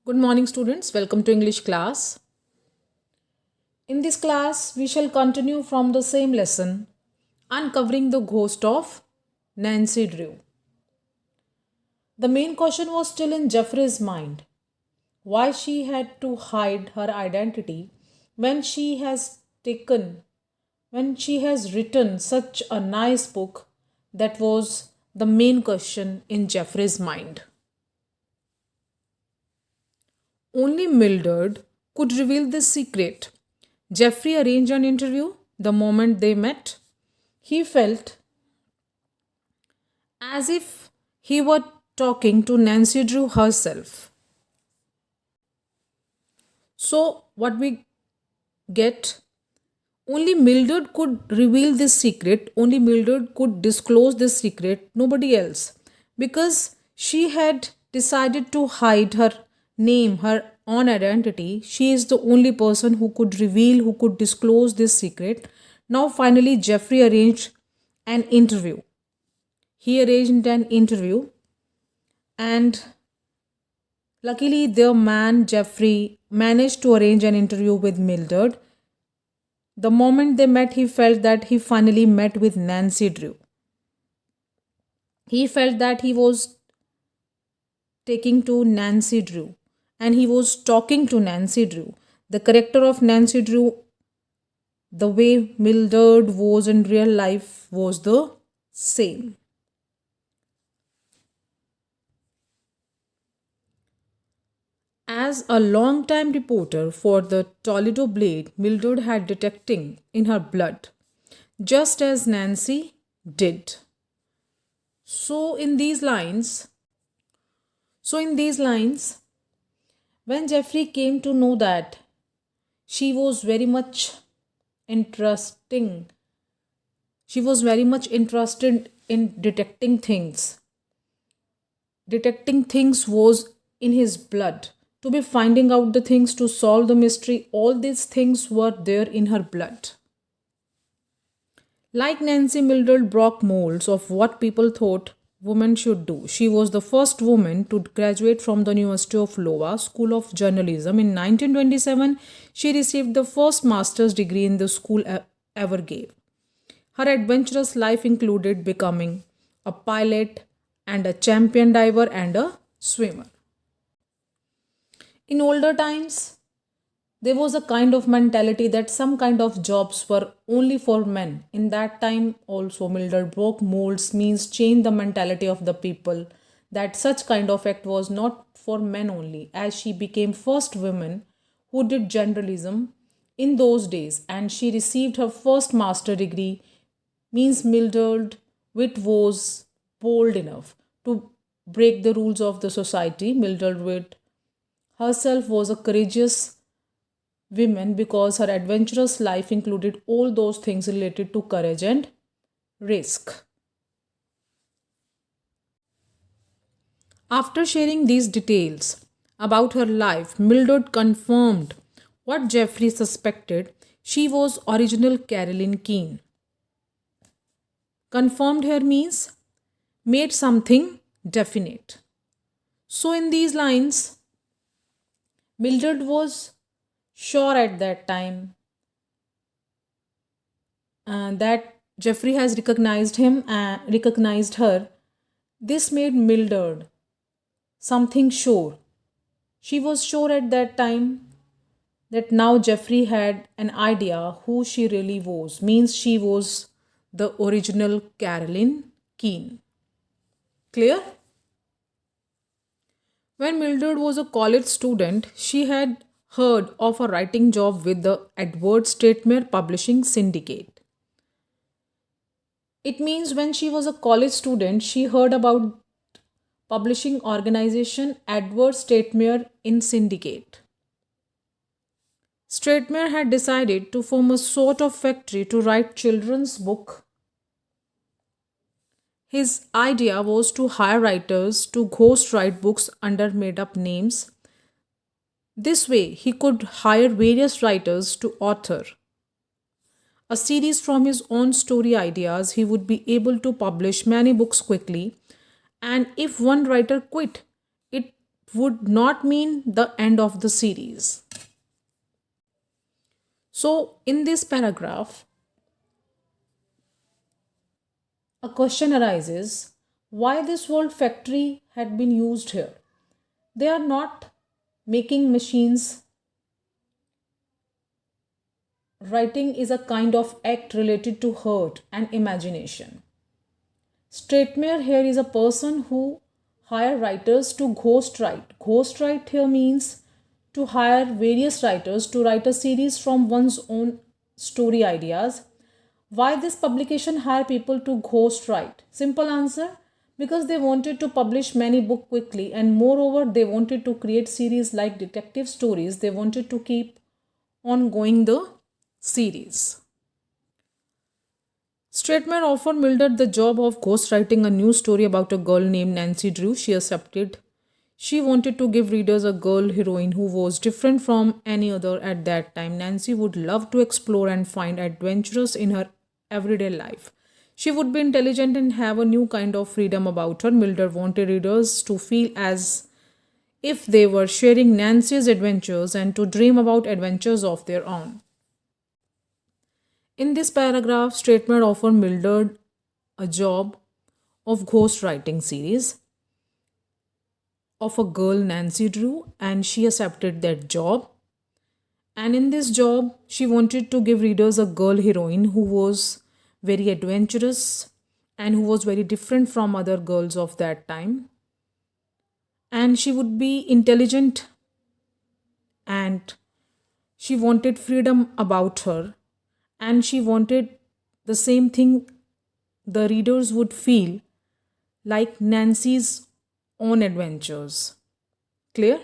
Good morning, students. Welcome to English class. In this class, we shall continue from the same lesson, uncovering the ghost of Nancy Drew. The main question was still in Jeffrey's mind, why she had to hide her identity when when she has written such a nice book. That was the main question in Jeffrey's mind. Only Mildred could reveal this secret. Jeffrey arranged an interview the moment they met. He felt as if he were talking to Nancy Drew herself. So, what we get, only Mildred could reveal this secret, only Mildred could disclose this secret, nobody else. Because she had decided to hide her name, her own identity. She is the only person who could reveal, who could disclose this secret. Now, finally, Jeffrey arranged an interview. He arranged an interview, and luckily, their man Jeffrey managed to arrange an interview with Mildred. The moment they met, he felt that he finally met with Nancy Drew. He felt that he was taking to Nancy Drew and he was talking to Nancy Drew. The character of Nancy Drew, the way Mildred was in real life, was the same. As a long-time reporter for the Toledo Blade, Mildred had detecting in her blood, just as Nancy did. So in these lines, when Jeffrey came to know that she was very much interesting, she was very much interested in detecting things. Detecting things was in his blood. To be finding out the things to solve the mystery, all these things were there in her blood. Like Nancy, Mildred broke molds of what people thought women should do. She was the first woman to graduate from the University of Iowa School of Journalism. In 1927, she received the first master's degree in the school ever gave. Her adventurous life included becoming a pilot and a champion diver and a swimmer. In older times, there was a kind of mentality that some kind of jobs were only for men. In that time, also, Mildred broke molds means change the mentality of the people that such kind of act was not for men only, as she became first woman who did journalism in those days and she received her first master degree means Mildred Witt was bold enough to break the rules of the society. Mildred Witt herself was a courageous woman because her adventurous life included all those things related to courage and risk. After sharing these details about her life, Mildred confirmed what Jeffrey suspected. She was original Carolyn Keene. Confirmed here means made something definite. So, in these lines, Mildred was sure at that time that Jeffrey has recognized him and recognized her. This made Mildred something sure. She was sure at that time that now Jeffrey had an idea who she really was, means she was the original Carolyn Keene. Clear? When Mildred was a college student, she had heard of a writing job with the Edward Statmere Publishing Syndicate. It means when she was a college student, she heard about publishing organization Edward Statmere in Syndicate. Statmere had decided to form a sort of factory to write children's book. His idea was to hire writers to ghost write books under made up names. This way, he could hire various writers to author a series from his own story ideas. He would be able to publish many books quickly, and if one writer quit, it would not mean the end of the series. So, in this paragraph, a question arises why this word factory had been used here. They are not making machines. Writing is a kind of act related to hurt and imagination. Straightmare here is a person who hire writers to ghostwrite. Ghostwrite here means to hire various writers to write a series from one's own story ideas. Why this publication hire people to ghostwrite? Simple answer, because they wanted to publish many books quickly, and moreover they wanted to create series like detective stories. They wanted to keep on going the series. Straightmare offered Mildred the job of ghostwriting a new story about a girl named Nancy Drew. She accepted. She wanted to give readers a girl heroine who was different from any other at that time. Nancy would love to explore and find adventures in her everyday life. She would be intelligent and have a new kind of freedom about her. Mildred wanted readers to feel as if they were sharing Nancy's adventures and to dream about adventures of their own. In this paragraph, Straightmare offered Mildred a job of ghostwriting series of a girl Nancy Drew, and she accepted that job. And in this job, she wanted to give readers a girl heroine who was very adventurous and who was very different from other girls of that time. And she would be intelligent, and she wanted freedom about her, and she wanted the same thing the readers would feel like Nancy's own adventures. Clear?